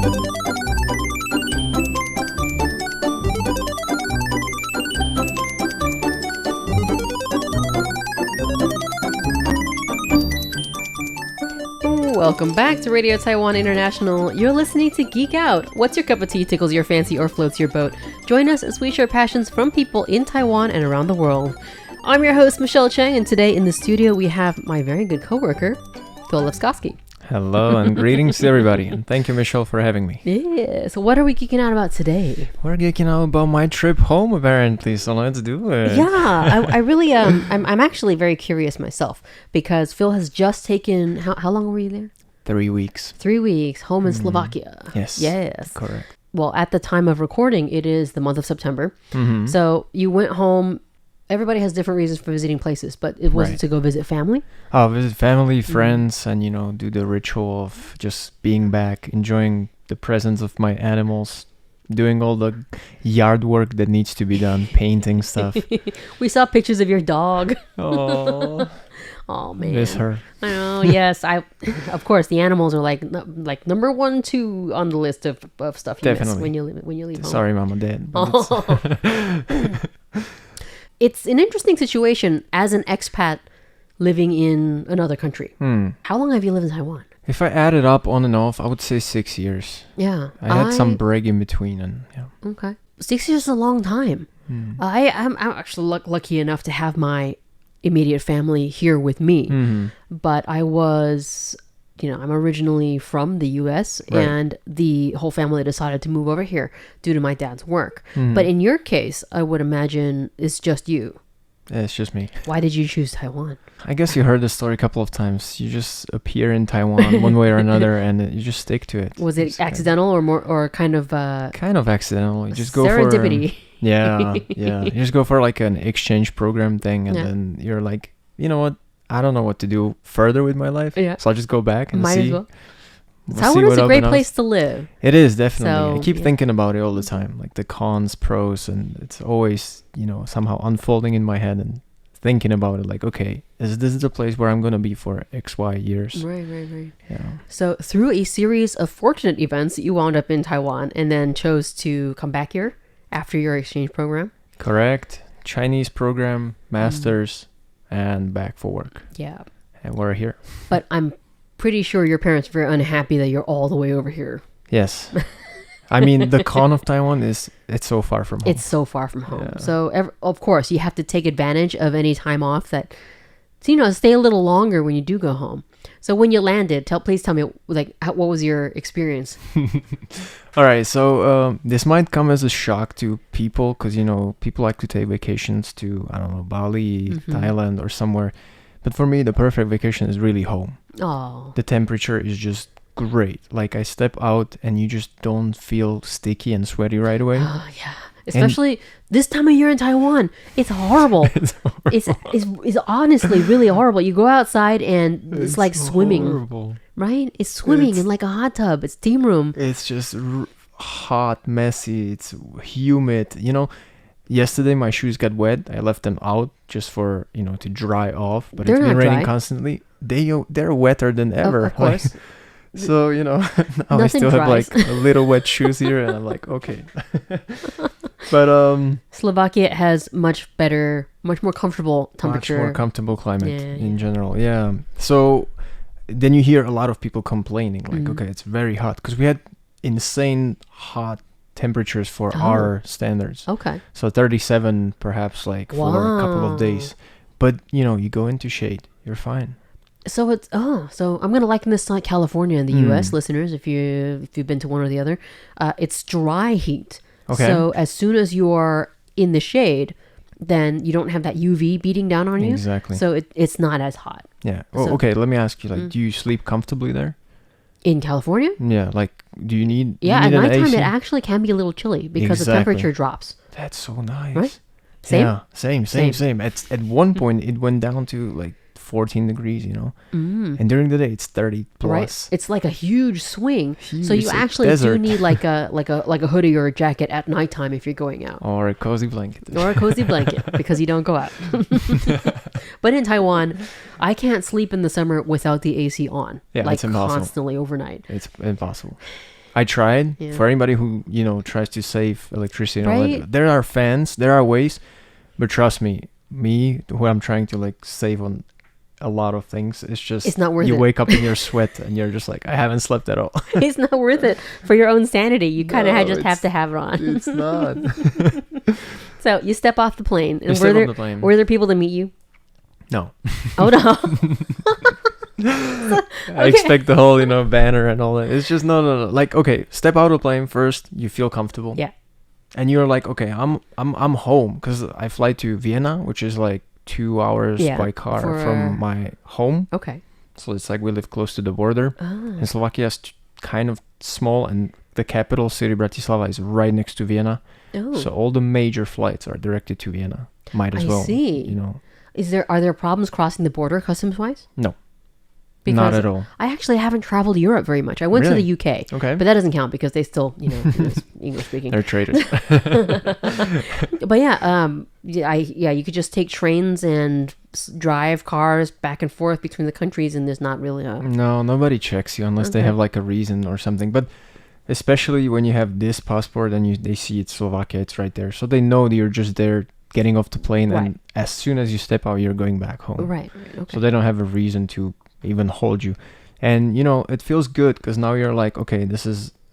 Welcome back to Radio Taiwan International. You're listening to Geek Out. What's your cup of tea, tickles your fancy, or floats your boat? Join us as we share passions from people in Taiwan and around the world. I'm your host, Michelle Cheng, and today in the studio we have my very good coworker, Phil Leskovsky. Hello and greetings to everybody, and thank you, Michelle, for having me. Yeah, so what are we geeking out about today? We're geeking out about my trip home, apparently, so let's do it. Yeah, I really, I'm actually very curious myself, because Phil has just taken, how long were you there? 3 weeks. 3 weeks, home in Slovakia. Yes. Yes. Correct. Well, at the time of recording, it is the month of September. So you went home. Everybody has different reasons for visiting places, but it wasn't to go visit family? Oh, visit family, friends, and, you know, do the ritual of just being back, enjoying the presence of my animals, doing all the yard work that needs to be done, painting stuff. We saw pictures of your dog. Oh, oh man, miss her. I know. Yes, of course, the animals are like number 1, 2 on the list of stuff you miss when you leave home. Sorry, Mom and Dad. It's an interesting situation as an expat living in another country. How long have you lived in Taiwan? If I add it up on and off, I would say 6 years. Yeah. I had some break in between, and yeah. Okay. 6 years is a long time. I'm actually lucky enough to have my immediate family here with me. But I was, I'm originally from the US, and the whole family decided to move over here due to my dad's work. But in your case, I would imagine it's just you. Yeah, it's just me. Why did you choose Taiwan? I guess you heard the story a couple of times. You just appear in Taiwan one way or another, and you just stick to it. Was it accidental or kind of kind of accidental? You just go serendipity. Yeah. You just go for like an exchange program thing, and then you're like, you know what? I don't know what to do further with my life, so I'll just go back and see. As well. Taiwan is a great place to live. It is, definitely. So, I keep thinking about it all the time, like the cons, pros, and it's always, somehow unfolding in my head and thinking about it, like, okay, is this the place where I'm going to be for X, Y years? Right. Yeah. So through a series of fortunate events, you wound up in Taiwan and then chose to come back here after your exchange program? Correct. Chinese program, masters, and back for work. Yeah. And we're here. But I'm pretty sure your parents are very unhappy that you're all the way over here. Yes. I mean, the con of Taiwan is it's so far from home. It's so far from home. Yeah. So, of course, you have to take advantage of any time off that, stay a little longer when you do go home. So when you landed, please tell me, what was your experience? All right. So this might come as a shock to people because, people like to take vacations to, I don't know, Bali, Thailand or somewhere. But for me, the perfect vacation is really home. Oh. The temperature is just great. Like I step out and you just don't feel sticky and sweaty right away. Oh, yeah. Especially this time of year in Taiwan. It's horrible. It's honestly really horrible. You go outside and it's like swimming. Horrible. Right? It's swimming in like a hot tub. It's steam room. It's just hot, messy. It's humid. Yesterday my shoes got wet. I left them out just for, to dry off. But it's been raining constantly. They're wetter than ever. Of course. So, now I still have like a little wet shoes here and I'm like, okay. But Slovakia has much more comfortable temperature. Much more comfortable climate in general. Yeah. So then you hear a lot of people complaining like, okay, it's very hot because we had insane hot temperatures for our standards. Okay. So 37 perhaps like for a couple of days. But, you go into shade, you're fine. So so I'm going to liken this to like California in the US, listeners, if you've been to one or the other. It's dry heat. Okay. So as soon as you are in the shade, then you don't have that UV beating down on you. Exactly. So it's not as hot. Yeah. Well, okay, let me ask you, do you sleep comfortably there? In California? Yeah, do you need at an nighttime AC? It actually can be a little chilly because the temperature drops. That's so nice. Right? Same? Yeah, same. At one point, it went down to like 14 degrees, and during the day it's 30 plus. Right. It's like a huge swing. So you actually do need like a hoodie or a jacket at nighttime if you're going out, or a cozy blanket, because you don't go out. But in Taiwan, I can't sleep in the summer without the AC on. Yeah, like it's impossible. Constantly overnight. It's impossible. I tried. Yeah. For anybody who, tries to save electricity and all Right. that, there are fans, there are ways, but trust me, who I'm trying to like save on a lot of things, it's not worth you it. wake up in your sweat and you're just like, I haven't slept at all. It's not worth it for your own sanity. You kind of No, just have to have it on. It's not. So you step off the plane, You and step off the plane. were there people to meet you? No. Oh no. I expect the whole, banner and all that. It's just no. Like, okay, step out of the plane first. You feel comfortable. Yeah. And you're like, okay, I'm home, because I fly to Vienna, which is like 2 hours by car from my home. Okay. So it's like we live close to the border. Ah. And Slovakia is kind of small, and the capital city Bratislava is right next to Vienna. Oh. So all the major flights are directed to Vienna. Might as well. I see. Are there problems crossing the border customs wise? No. Because not at all. I actually haven't traveled to Europe very much. I went to the UK. Okay. But that doesn't count because they still, English speaking. They're traitors. But you could just take trains and drive cars back and forth between the countries, and there's not really a... No, nobody checks you unless they have like a reason or something. But especially when you have this passport and they see it's Slovakia, it's right there. So they know that you're just there getting off the plane, and as soon as you step out, you're going back home. Right. Okay. So they don't have a reason to even hold you. And it feels good, because now you're like, okay,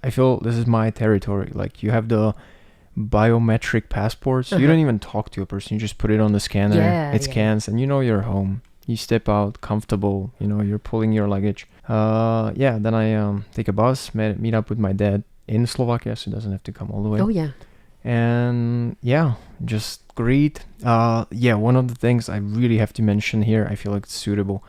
I feel this is my territory. Like, you have the biometric passports. You don't even talk to a person, you just put it on the scanner. It scans, and you're home. You step out comfortable, you're pulling your luggage. Then I take a bus, meet up with my dad in Slovakia, so he doesn't have to come all the way. Oh yeah. And just greet. One of the things I really have to mention here, I feel like it's suitable,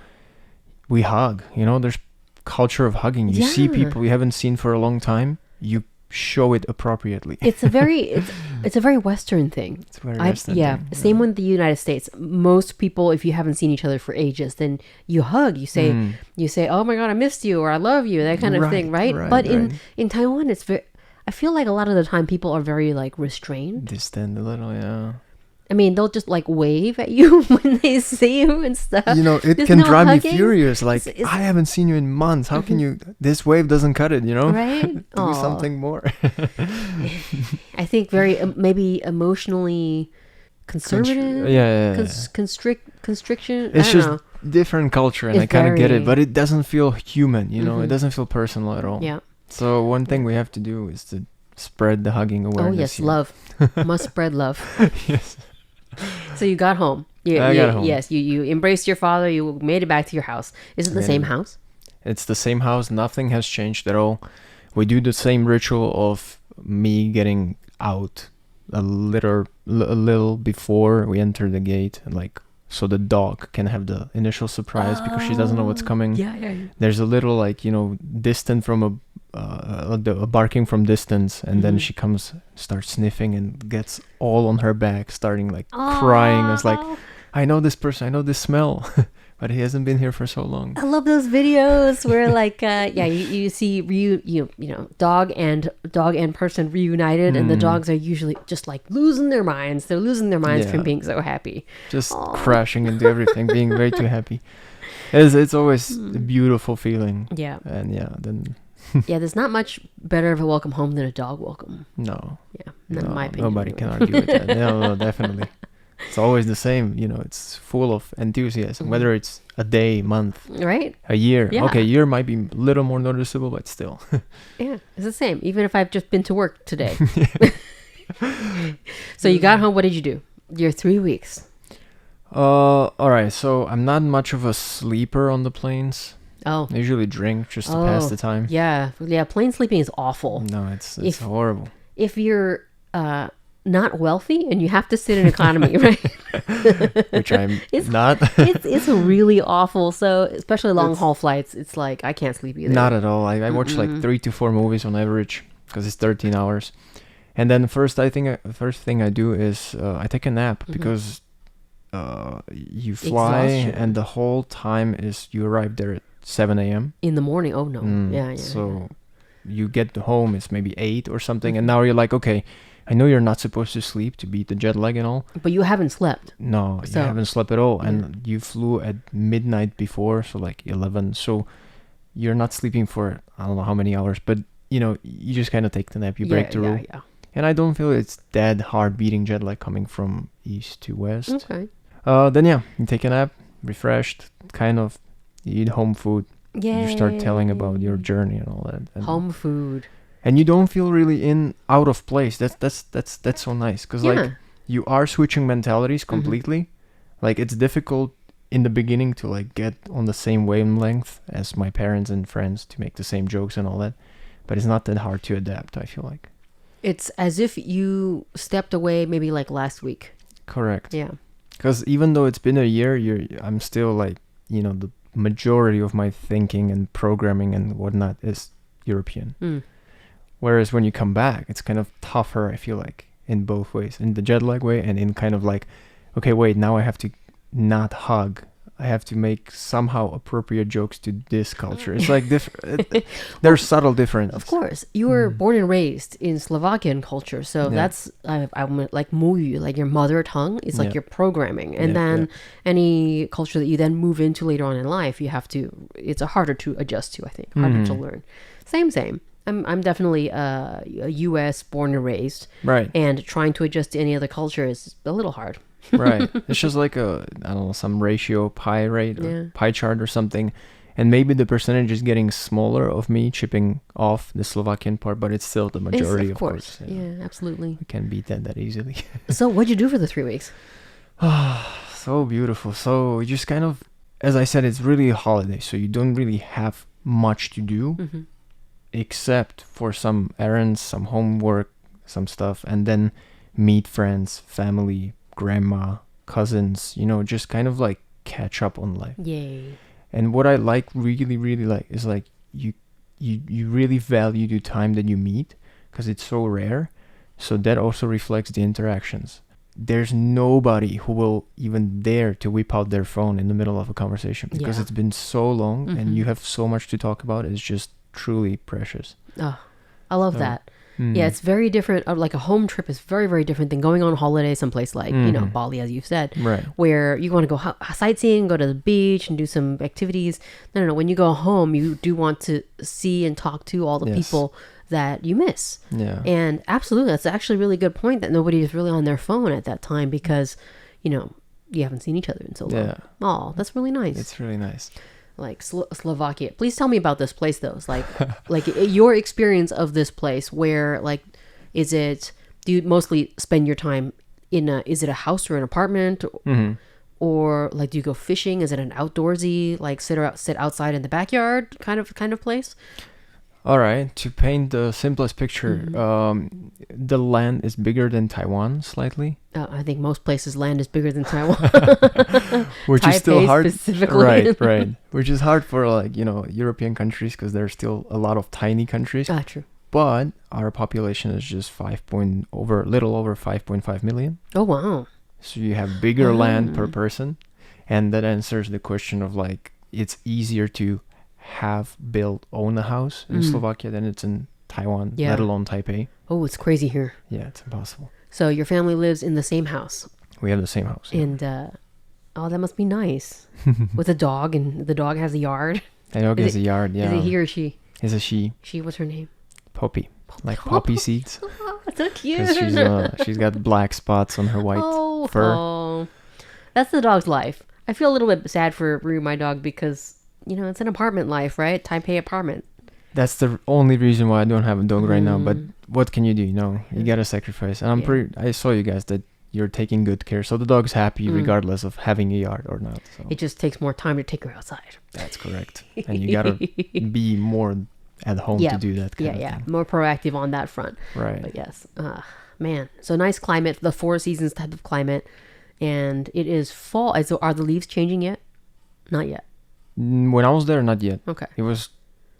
we hug. There's culture of hugging. You see people you haven't seen for a long time, you show it appropriately. It's a very Western thing. It's very Western thing. Same with the United States. Most people, if you haven't seen each other for ages, then you hug. You say, oh my God, I missed you, or I love you, that kind of thing, right? But in Taiwan, it's very... I feel like a lot of the time people are very like restrained. Distant a little, yeah. I mean, they'll just like wave at you when they see you and stuff. It There's can no drive hugging. me furious. Like, I haven't seen you in months. How can you... This wave doesn't cut it, Right? Do something more. I think maybe emotionally conservative. Constriction. It's I don't just know. different culture, and I kind of get it. But it doesn't feel human, It doesn't feel personal at all. Yeah. So one thing we have to do is to spread the hugging awareness. Oh yes, here. love. Must spread love. Yes. So you got home. I got home. Yes, you embraced your father. You made it back to your house. Is it the same house? It's the same house. Nothing has changed at all. We do the same ritual of me getting out a little before we enter the gate, and so the dog can have the initial surprise because she doesn't know what's coming. Yeah. There's a little distant from a barking from distance, and then she starts sniffing and gets all on her back, starting crying. I was like, I know this person, I know this smell, but he hasn't been here for so long. I love those videos where you see dog and person reunited, and the dogs are usually just losing their minds. They're losing their minds from being so happy, just crashing into everything, being way too happy. It's always a beautiful feeling. Yeah. And then there's not much better of a welcome home than a dog welcome. No. Yeah, not in my opinion. Nobody can argue with that. No, definitely. It's always the same. It's full of enthusiasm, whether it's a day, month, right? A year. Yeah. Okay, a year might be a little more noticeable, but still. Yeah, it's the same. Even if I've just been to work today. So you got home. What did you do? Your 3 weeks. All right. So I'm not much of a sleeper on the planes. Oh. I usually drink just to pass the time. Yeah. Plane sleeping is awful. No, it's horrible. If you're not wealthy and you have to sit in economy, right? Which I'm not. it's really awful. So especially long haul flights, it's like I can't sleep either. Not at all. I watch 3 to 4 movies on average because it's 13 hours. And then first thing I do is I take a nap because you fly and the whole time is you arrive there at 7 a.m. in the morning. Oh no. Yeah. So you get home, it's maybe 8 or something, and now you're like, okay, I know you're not supposed to sleep to beat the jet lag and all. But you haven't slept. No, you haven't slept at all. And you flew at midnight before, so 11. So you're not sleeping for, I don't know how many hours, but you just kind of take the nap, you break the rule. Yeah. And I don't feel it's that hard beating jet lag coming from east to west. Okay. Then you take a nap, refreshed, kind of, you eat home food. Yay. You start telling about your journey and all that. And home food. And you don't feel really out of place. That's so nice. Because like you are switching mentalities completely. Like it's difficult in the beginning to like get on the same wavelength as my parents and friends to make the same jokes and all that. But it's not that hard to adapt, I feel like. It's as if you stepped away maybe like last week. Correct. Yeah. Because even though it's been a year, I'm still like, the majority of my thinking and programming and whatnot is European. Whereas when you come back, it's kind of tougher, I feel like, in both ways. In the jet lag way and in kind of like, okay, wait, now I have to not hug. I have to make somehow appropriate jokes to this culture. It's like there's subtle differences. Of course, you were born and raised in Slovakian culture, so that's I'm like muyu, like your mother tongue is like your programming, and then any culture that you then move into later on in life, it's harder to adjust to. I think harder to learn. Same. I'm definitely a U.S. born and raised, right? And trying to adjust to any other culture is a little hard. Right. It's just like some ratio pie rate or pie chart or something. And maybe the percentage is getting smaller of me chipping off the Slovakian part, but it's still the majority, of course. Yeah, absolutely. We can't beat that easily. So what'd you do for the 3 weeks? So beautiful. So you just kind of, as I said, it's really a holiday. So you don't really have much to do except for some errands, some homework, some stuff, and then meet friends, family, grandma, cousins, just kind of like catch up on life. Yay. And what I really like is like you really value the time that you meet because it's so rare. So that also reflects the interactions. There's nobody who will even dare to whip out their phone in the middle of a conversation because it's been so long and you have so much to talk about. It's just truly precious. Oh, I love that. Yeah, it's very different. Like a home trip is very, very different than going on holiday someplace like, Bali, as you said, right? Where you want to go sightseeing, go to the beach and do some activities. No. When you go home, you do want to see and talk to all the people that you miss. Yeah. And absolutely, that's actually a really good point that nobody is really on their phone at that time because, you haven't seen each other in so long. Yeah. Oh, that's really nice. It's really nice. Like Slovakia. Please tell me about this place though. It's like your experience of this place where do you mostly spend your time is it a house or an apartment or like do you go fishing? Is it an outdoorsy sit outside in the backyard kind of place? All right, to paint the simplest picture, the land is bigger than Taiwan slightly. I think most places land is bigger than Taiwan. Which Taipei is still hard. Specifically. Right. Which is hard for European countries because there's still a lot of tiny countries. True. But our population is just little over 5.5 million. Oh, wow. So you have bigger land per person. And that answers the question of it's easier to own a house in Slovakia than it's in Taiwan, let alone Taipei. Oh, it's crazy here. Yeah, it's impossible. So your family lives in the same house. We have the same house. Yeah. And that must be nice. With a dog, and the dog has a yard. The dog has a yard, yeah. Is it he or she? It's a she. She, what's her name? Poppy. Like poppy seeds. Oh, so cute. She's got black spots on her white fur. Oh, that's the dog's life. I feel a little bit sad for Rue, my dog, because it's an apartment life, right? Taipei apartment. That's the only reason why I don't have a dog right now. But what can you do? You gotta sacrifice. And I saw you guys that you're taking good care, so the dog's happy regardless of having a yard or not. So. It just takes more time to take her outside. That's correct. And you gotta be more at home to do that kind of thing. More proactive on that front. Right. But yes, man, so nice climate, the 4 seasons type of climate, and it is fall. So are the leaves changing yet? Not yet. When I was there, not yet. Okay. It was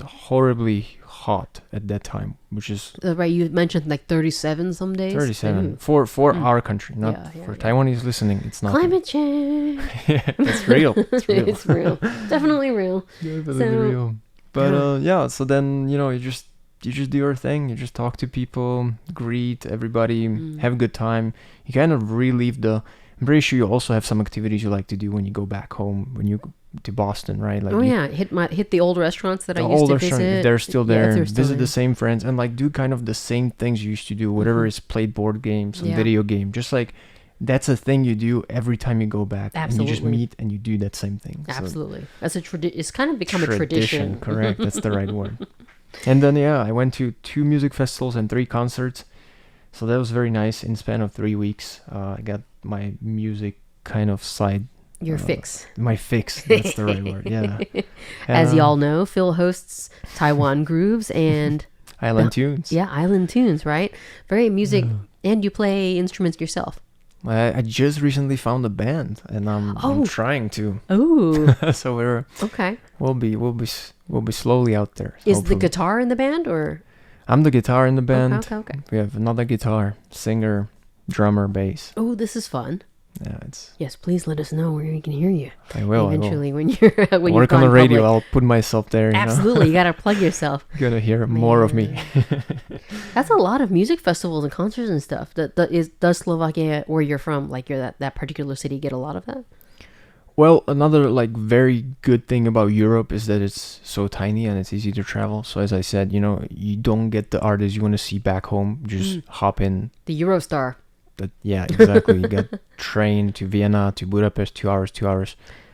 horribly hot at that time, which is right. You mentioned 37 some days. 37 for our country, not for Taiwanese listening. It's not climate change. It's real. It's real. It's real. Definitely real. Definitely real. But so then you just do your thing. You just talk to people, greet everybody, have a good time. You kind of relieve I'm pretty sure you also have some activities you like to do when you go back home, when you to Boston, right? Like hit the old restaurants that I used to visit. They're still there. They're still visit there. the same friends and like do kind of the same things you used to do. Whatever is played board games, some video game, just like that's a thing you do every time you go back. Absolutely. And you just meet and you do that same thing. Absolutely. That's it's kind of become a tradition. Correct. That's the right word. And then I went to 2 music festivals and 3 concerts. So that was very nice. In span of 3 weeks, I got my music kind of side. Your fix. My fix. That's the right word. Yeah. As y'all know, Phil hosts Taiwan Grooves and Island Tunes. Yeah, Island Tunes, right? Very music, and you play instruments yourself. I just recently found a band, and I'm trying to. Oh. So we'll be slowly out there. Is hopefully. The guitar in the band, or? I'm the guitar in the band. Okay. We have another guitar, singer, drummer, bass. Oh, this is fun. Yeah, Yes, please let us know where we can hear you. I will. Eventually, when you're when work you on the radio, public. I'll put myself there. Absolutely, you gotta plug yourself. You're gonna hear more of me. That's a lot of music festivals and concerts and stuff. Does Slovakia, where you're from, like that particular city, get a lot of that? Well, another like very good thing about Europe is that it's so tiny and it's easy to travel. So as I said, you don't get the artists you want to see back home. Just hop in. The Eurostar. Yeah, exactly. You get train to Vienna to Budapest, 2 hours.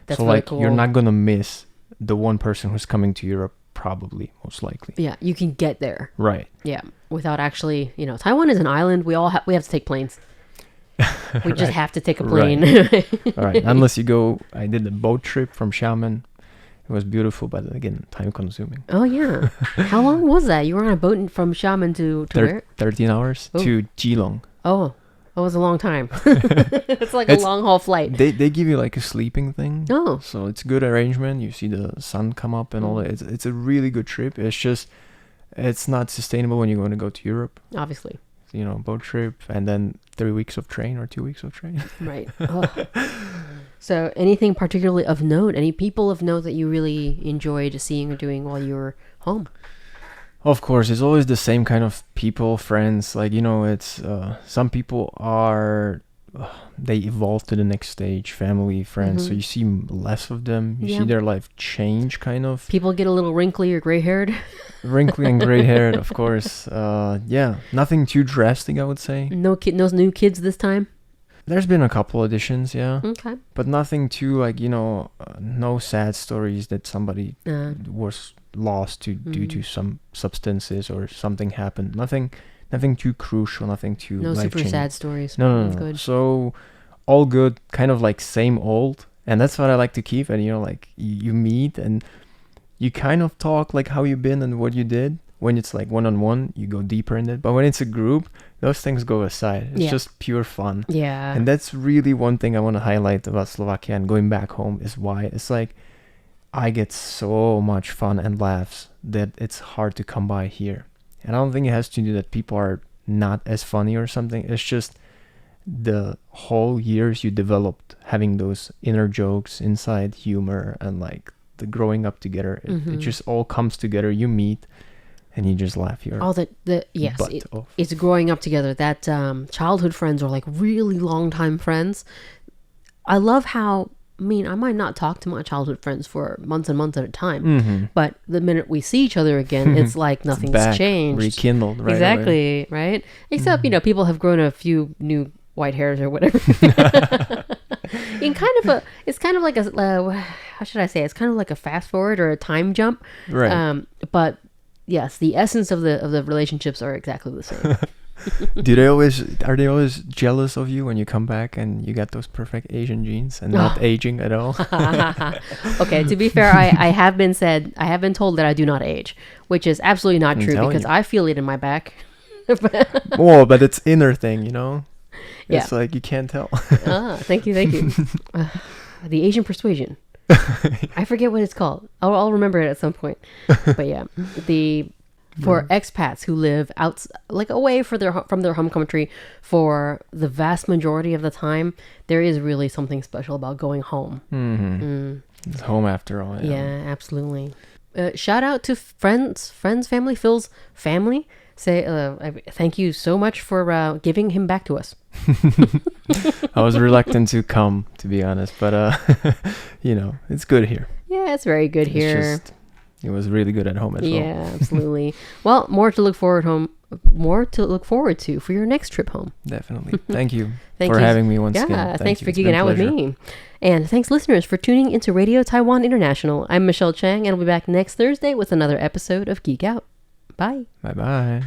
That's so really like cool. you're not gonna miss the one person who's coming to Europe, probably, most likely. Yeah, you can get there. Right. Yeah, without actually, Taiwan is an island. We have to take planes. We just have to take a plane. Right. All right. Unless you go, I did a boat trip from Xiamen. It was beautiful, but again, time consuming. Oh yeah. How long was that? You were on a boat from Xiamen to where? 13 hours to Geelong. Oh. It was a long time. It's like a long haul flight. They give you like a sleeping thing. Oh. So it's good arrangement. You see the sun come up and all that. It's a really good trip. It's just, it's not sustainable when you're going to go to Europe. Obviously. Boat trip and then 3 weeks of train or 2 weeks of train. Right. Oh. So anything particularly of note? Any people of note that you really enjoyed seeing or doing while you were home? Of course, it's always the same kind of people, friends. Like, it's some people are, they evolve to the next stage, family, friends. So you see less of them. You see their life change, kind of. People get a little wrinkly or gray-haired. Wrinkly and gray-haired, of course. Yeah, nothing too drastic, I would say. No new kids this time? There's been a couple additions, yeah. Okay. But nothing too, like, no sad stories that somebody was lost due to some substances or something happened. Nothing too crucial, nothing too life-changing. Super sad stories. No. Good. So all good, kind of like same old, and that's what I like to keep. And like you meet and you kind of talk like how you've been and what you did. When it's like one-on-one, you go deeper in it. But when it's a group, those things go aside. It's just pure fun. Yeah. And that's really one thing I want to highlight about Slovakia and going back home is why it's like I get so much fun and laughs that it's hard to come by here. And I don't think it has to do that people are not as funny or something. It's just the whole years you developed having those inner jokes inside, humor, and like the growing up together. It just all comes together. You meet and you just laugh your butt off. It's growing up together. That childhood friends are like really long time friends. I love how, I might not talk to my childhood friends for months and months at a time, but the minute we see each other again, it's like nothing's changed. Rekindled, right? Exactly, right? Except, people have grown a few new white hairs or whatever. It's kind of like how should I say? It's kind of like a fast forward or a time jump. Right. But yes, the essence of the relationships are exactly the same. Are they always jealous of you when you come back and you got those perfect Asian genes and not aging at all? Okay, to be fair, I have been told that I do not age, which is absolutely not true because I feel it in my back. Oh, but it's inner thing, It's Yeah. like you can't tell. Thank you. The Asian persuasion. I forget what it's called. I'll remember it at some point. But yeah, for expats who live out away from their home country for the vast majority of the time, there is really something special about going home. It's home after all. Yeah, absolutely. Shout out to friends, family, Phil's family. Say thank you so much for giving him back to us. I was reluctant to come, to be honest, but it's good here. Yeah, it's very good here. It was really good at home as well. Yeah, absolutely. Well, more to look forward to for your next trip home. Definitely. Thank you for having me once again. Yeah, thanks for geeking out with me. And thanks, listeners, for tuning into Radio Taiwan International. I'm Michelle Chang, and I'll be back next Thursday with another episode of Geek Out. Bye. Bye-bye.